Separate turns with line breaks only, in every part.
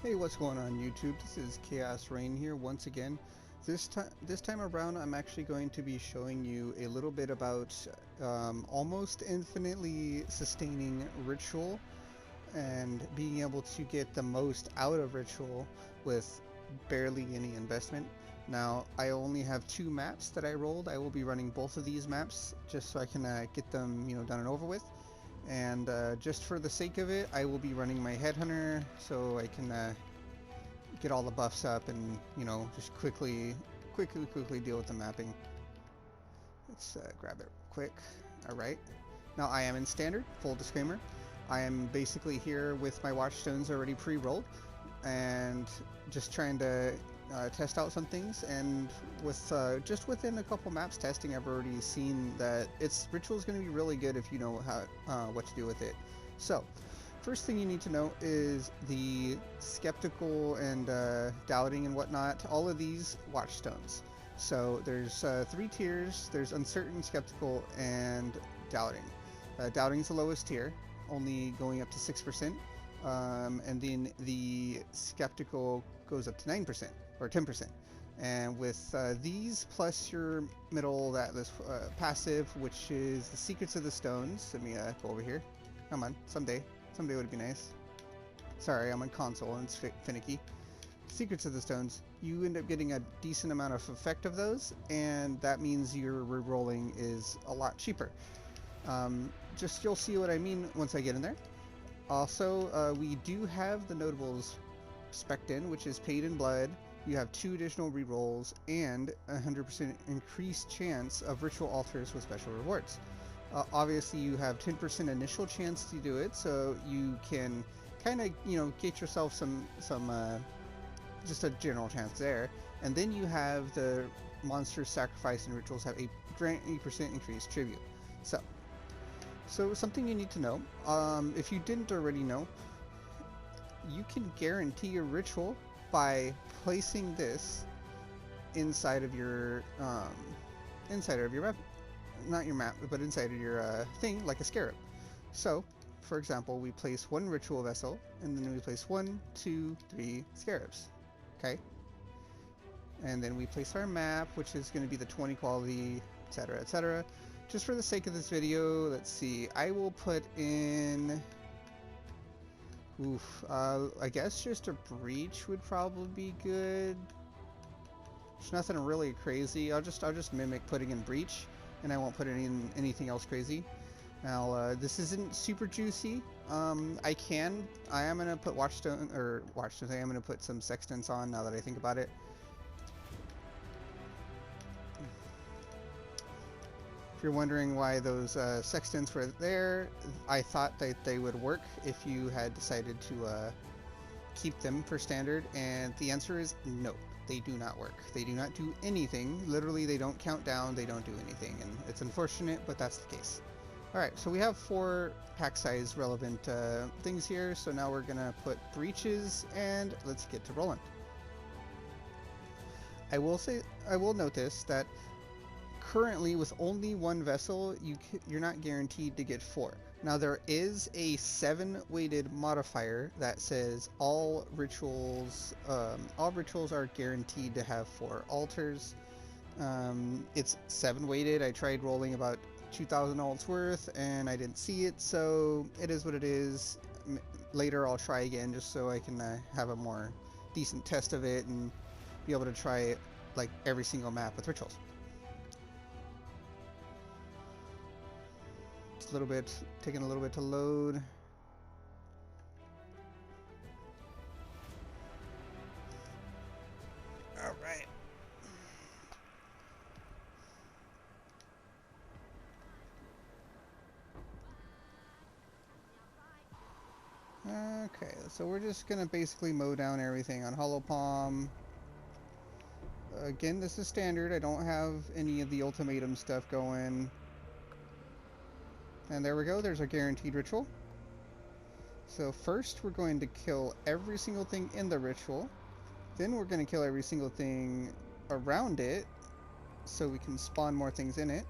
Hey, what's going on YouTube? This is Chaos-Reighn here once again. This time around, I'm actually going to be showing you a little bit about almost infinitely sustaining ritual and being able to get the most out of ritual with barely any investment. Now, I only have 2 maps that I rolled. I will be running both of these maps just so I can get them, done and over with. And just for the sake of it, I will be running my headhunter so I can get all the buffs up and just quickly deal with the mapping. Let's grab it quick. All right. Now I am in standard. Full disclaimer. I am basically here with my watchstones already pre-rolled and just trying to test out some things. And with just within a couple maps testing, I've already seen that ritual is going to be really good if you know how what to do with it. So first thing you need to know is the skeptical and doubting and whatnot. All of these watchstones. So there's 3 tiers. There's uncertain, skeptical, and doubting. Doubting is the lowest tier, only going up to 6%, and then the skeptical goes up to 9% or 10%. And with these plus your middle, this passive, which is the Secrets of the Stones. Let me go over here. Come on, someday would be nice. Sorry, I'm on console and it's finicky. Secrets of the Stones, you end up getting a decent amount of effect of those, and that means your rerolling is a lot cheaper. Just you'll see what I mean once I get in there. Also, we do have the notables spec'd in, which is Paid in Blood. You have 2 additional rerolls and 100% increased chance of ritual altars with special rewards. Obviously, you have 10% initial chance to do it, so you can kind of get yourself some just a general chance there. And then you have the monster sacrifice and rituals have a 20% increased tribute. So something you need to know, if you didn't already know, you can guarantee your ritual by placing this inside of your map, not your map, but inside of your thing, like a scarab. So, for example, we place 1 ritual vessel, and then we place 1, 2, 3 scarabs. Okay, and then we place our map, which is going to be the 20 quality, etc., etc. Just for the sake of this video, let's see. I will put in. I guess just a breach would probably be good. There's nothing really crazy. I'll just mimic putting in breach, and I won't put in anything else crazy. Now, this isn't super juicy. I am gonna put watchstones. I am gonna put some sextants on now that I think about it. If you're wondering why those sextants were there, I thought that they would work if you had decided to keep them for standard, and the answer is no. They do not work. They do not do anything. Literally, they don't count down. They don't do anything, and it's unfortunate, but that's the case. Alright, so we have 4 pack size relevant things here, so now we're gonna put breaches, and let's get to rolling. I will note this, that currently with only 1 vessel, you're not guaranteed to get 4. Now there is a 7 weighted modifier that says all rituals are guaranteed to have 4 altars. It's 7 weighted. I tried rolling about 2,000 alts worth and I didn't see it, so it is what it is. Later I'll try again just so I can have a more decent test of it and be able to try it like every single map with rituals. It's taking a little bit to load. All right. Okay, so we're just gonna basically mow down everything on Hollow Palm. Again, this is standard. I don't have any of the ultimatum stuff going. And there we go, there's our guaranteed ritual. So first we're going to kill every single thing in the ritual. Then we're going to kill every single thing around it so we can spawn more things in it.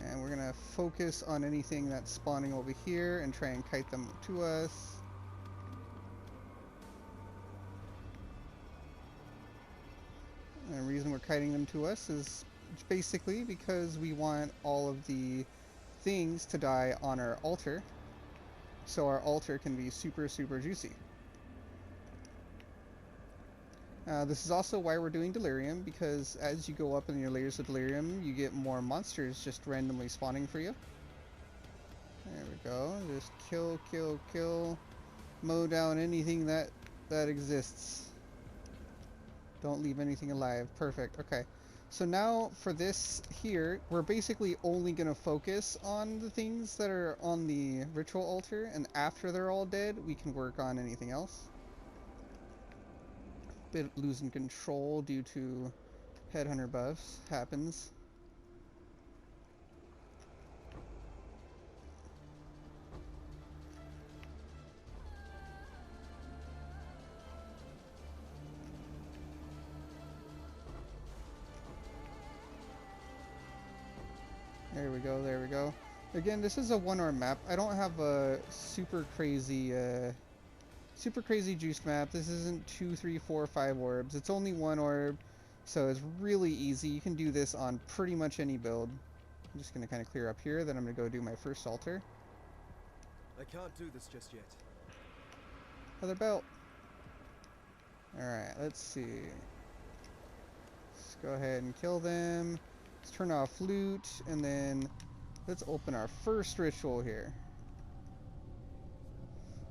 And we're going gonna focus on anything that's spawning over here and try and kite them to us. And the reason we're kiting them to us is basically because we want all of the things to die on our altar, so our altar can be super juicy. This is also why we're doing delirium, because as you go up in your layers of delirium, you get more monsters just randomly spawning for you. There we go. Just kill, mow down anything that exists. Don't leave anything alive. Perfect. Okay. So now for this here, we're basically only going to focus on the things that are on the ritual altar, and after they're all dead, we can work on anything else. Bit losing control due to headhunter buffs happens. There we go, there we go. Again, this is a one-orb map. I don't have a super crazy juiced map. This isn't 2, 3, 4, 5 orbs. It's only one orb, so it's really easy. You can do this on pretty much any build. I'm just gonna kind of clear up here, then I'm gonna go do my first altar.
I can't do this just yet.
Another belt. Alright, let's see. Let's go ahead and kill them. Let's turn off loot, and then let's open our first ritual here.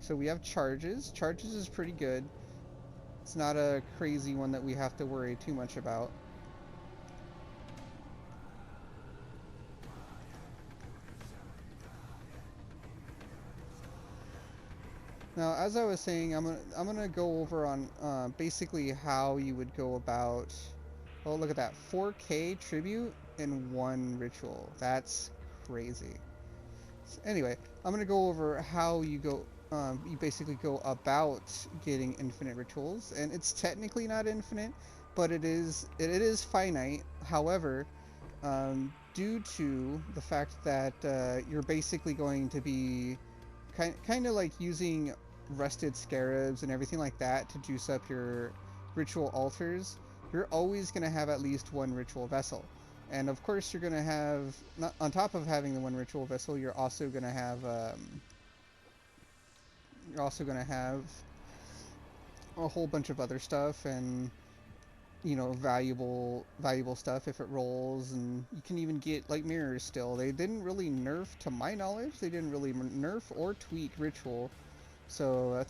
So we have charges. Charges is pretty good. It's not a crazy one that we have to worry too much about. Now, as I was saying, I'm gonna go over on basically how you would go about. Oh, look at that, 4K tribute in one ritual. That's crazy. So anyway, I'm gonna go over how you go. You basically go about getting infinite rituals, and it's technically not infinite, but it is finite. However, due to the fact that you're basically going to be kind of like using rusted scarabs and everything like that to juice up your ritual altars, you're always going to have at least one ritual vessel. And of course you're going to have, not, on top of having the one ritual vessel, you're also going to have a whole bunch of other stuff, and you know, valuable stuff if it rolls, and you can even get like mirrors still. They didn't really nerf, to my knowledge, they didn't really nerf or tweak ritual. So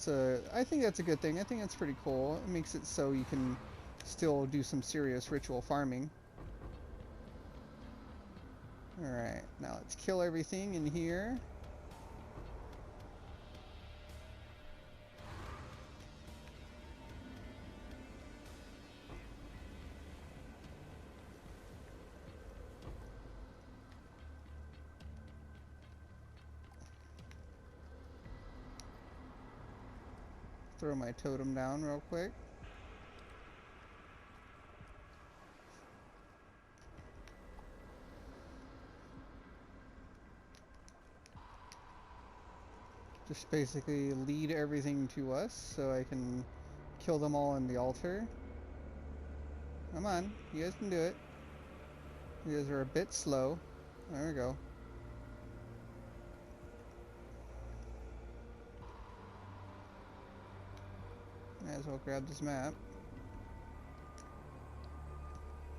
I think that's a good thing. I think that's pretty cool. It makes it so you can still do some serious ritual farming. Alright, now let's kill everything in here. Throw my totem down real quick. Just basically lead everything to us so I can kill them all on the altar. Come on, you guys can do it. You guys are a bit slow. There we go. Might as well grab this map.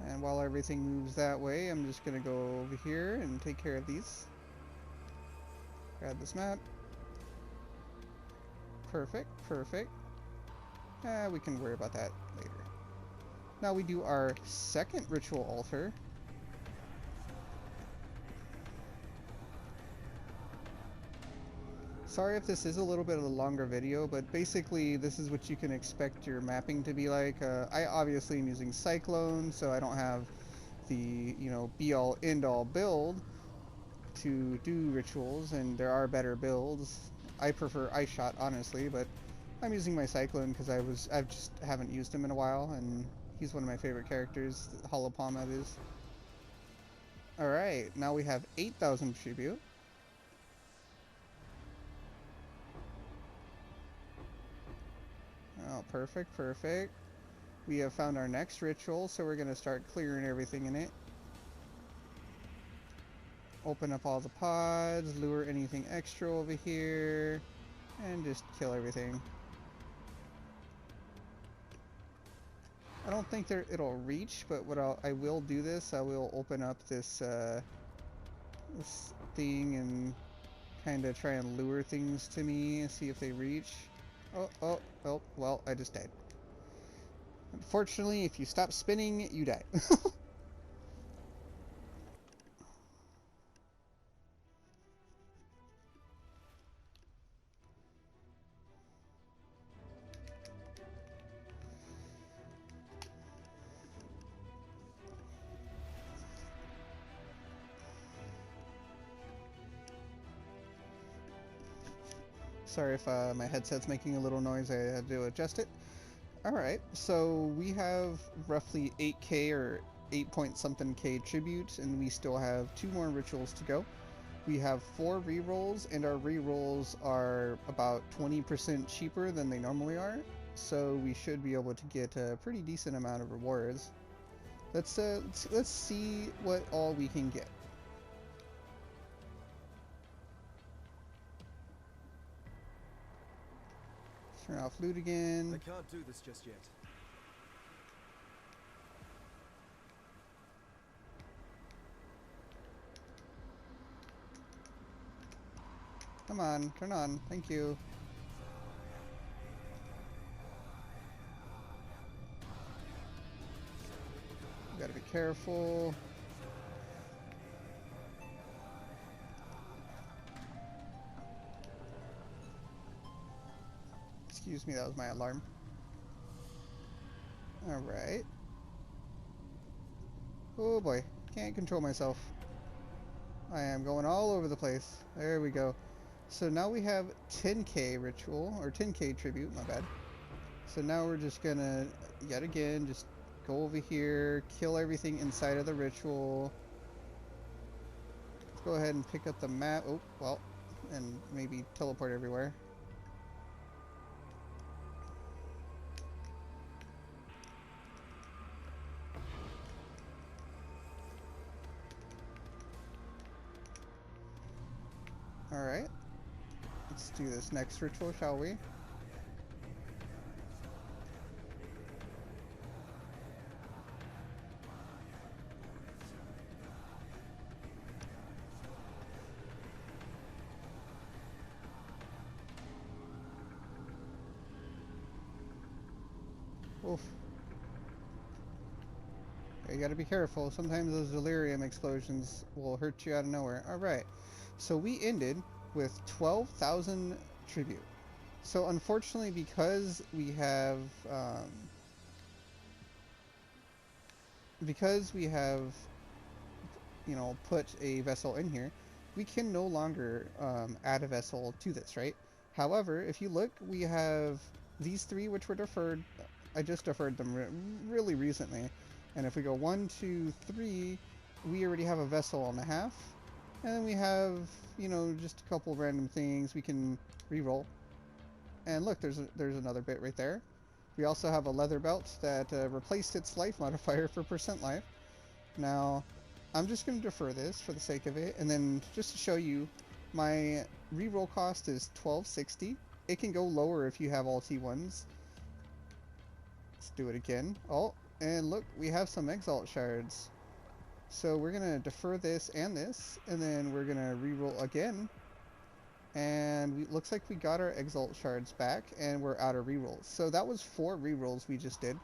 And while everything moves that way, I'm just gonna go over here and take care of these. Grab this map. Perfect, perfect. We can worry about that later. Now we do our second ritual altar. Sorry if this is a little bit of a longer video, but basically this is what you can expect your mapping to be like. I obviously am using Cyclone, so I don't have the, you know, be-all, end-all build to do rituals, and there are better builds. I prefer Ice Shot, honestly, but I'm using my Cyclone because I just haven't used him in a while, and he's one of my favorite characters, Hollow Palm that is. Alright, now we have 8,000 tribute. Oh, perfect, perfect. We have found our next ritual, so we're going to start clearing everything in it. Open up all the pods, lure anything extra over here, and just kill everything. I don't think it'll reach, but what I will do this, I will open up this this thing and kind of try and lure things to me and see if they reach. Oh, well, I just died. Unfortunately, if you stop spinning, you die. Sorry if my headset's making a little noise, I had to adjust it. Alright, so we have roughly 8k or 8 point something k tribute, and we still have 2 more rituals to go. We have 4 rerolls, and our rerolls are about 20% cheaper than they normally are, so we should be able to get a pretty decent amount of rewards. Let's see what all we can get. Turn off loot again.
I can't do this just yet.
Come on, turn on. Thank you. You gotta be careful. Excuse me, that was my alarm. Alright. Oh boy, can't control myself. I am going all over the place. There we go. So now we have 10k ritual, or 10k tribute, my bad. So now we're just gonna, yet again, just go over here, kill everything inside of the ritual. Let's go ahead and pick up the map. Oh, well, and maybe teleport everywhere. Alright. Let's do this next ritual, shall we? Oof. You gotta be careful. Sometimes those delirium explosions will hurt you out of nowhere. Alright. So we ended with 12,000 tribute. So unfortunately, because we have you know, put a vessel in here, we can no longer add a vessel to this, right? However, if you look, we have these 3 which were deferred. I just deferred them really recently. And if we go 1, 2, 3, we already have a vessel and a half. And then we have, you know, just a couple random things we can re-roll. And look, there's another bit right there. We also have a leather belt that replaced its life modifier for percent life. Now, I'm just going to defer this for the sake of it, and then just to show you, my re-roll cost is 1260. It can go lower if you have all T1s. Let's do it again. Oh, and look, we have some Exile shards. So we're going to defer this, and then we're going to re-roll again. And it looks like we got our Exalt shards back, and we're out of rerolls. So that was 4 rerolls we just did.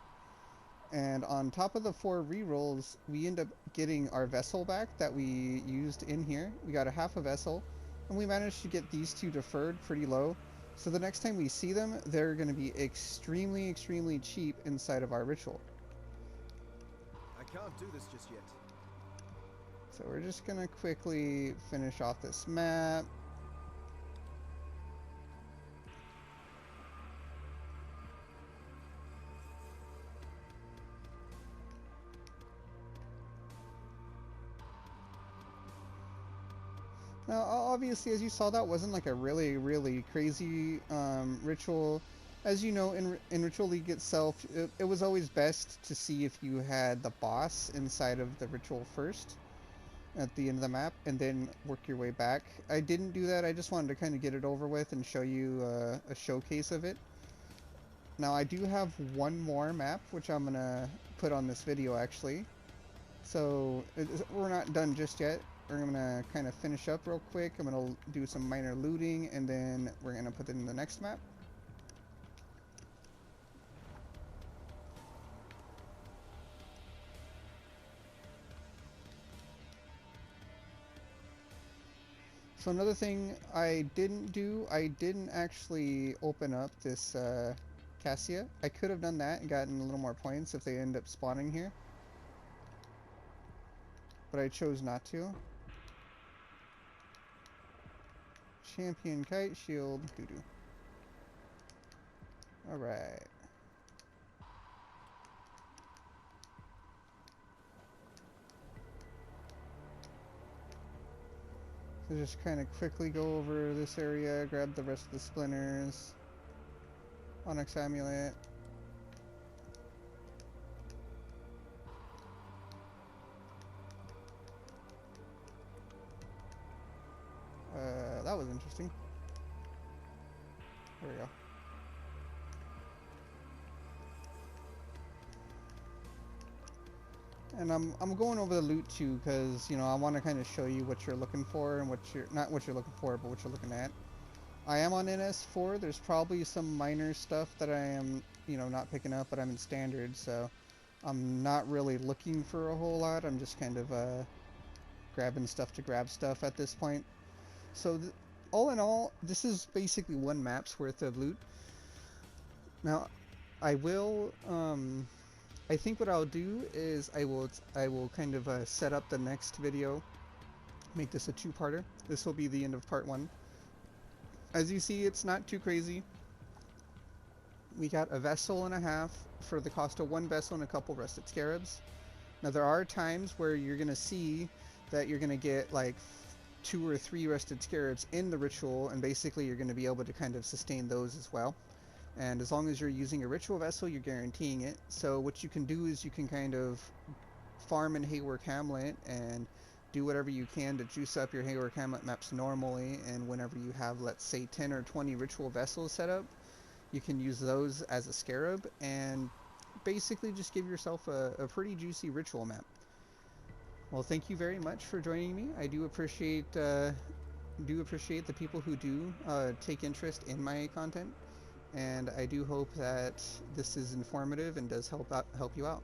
And on top of the 4 rerolls, we end up getting our vessel back that we used in here. We got a half a vessel, and we managed to get these 2 deferred pretty low. So the next time we see them, they're going to be extremely, extremely cheap inside of our ritual.
I can't do this just yet.
So we're just going to quickly finish off this map. obviously, as you saw, that wasn't like a really crazy ritual. As you know, in Ritual League itself, it was always best to see if you had the boss inside of the ritual first at the end of the map, and then work your way back. I didn't do that. I just wanted to kind of get it over with and show you a showcase of it. Now, I do have one more map, which I'm gonna put on this video, actually. So, we're not done just yet. We're gonna kind of finish up real quick. I'm gonna do some minor looting, and then we're gonna put it in the next map. So another thing I didn't do, I didn't actually open up this Cassia. I could have done that and gotten a little more points if they end up spawning here. But I chose not to. Champion Kite Shield Hoodoo. Alright. So just kind of quickly go over this area, grab the rest of the splinters. Onyx Amulet. That was interesting. There we go. And I'm going over the loot too, because you know I want to kind of show you what you're looking for and what you're not what you're looking for, but what you're looking at. I am on NS4. There's probably some minor stuff that I am, you know, not picking up, but I'm in standard, so I'm not really looking for a whole lot. I'm just kind of grabbing stuff to grab stuff at this point. So all in all, this is basically one map's worth of loot. Now, I will. I think what I'll do is I will kind of set up the next video, make this a two-parter. This will be the end of part 1. As you see, it's not too crazy. We got a vessel and a half for the cost of one vessel and a couple rusted scarabs. Now there are times where you're gonna see that you're gonna get like 2 or 3 rusted scarabs in the ritual, and basically you're gonna be able to kind of sustain those as well. And as long as you're using a ritual vessel, you're guaranteeing it. So what you can do is you can kind of farm in haework Hamlet and do whatever you can to juice up your haework Hamlet maps normally, and whenever you have, let's say, 10 or 20 ritual vessels set up, you can use those as a scarab and basically just give yourself a pretty juicy ritual map. Well, thank you very much for joining me. I do appreciate the people who do take interest in my content, and I do hope that this is informative and does help you out.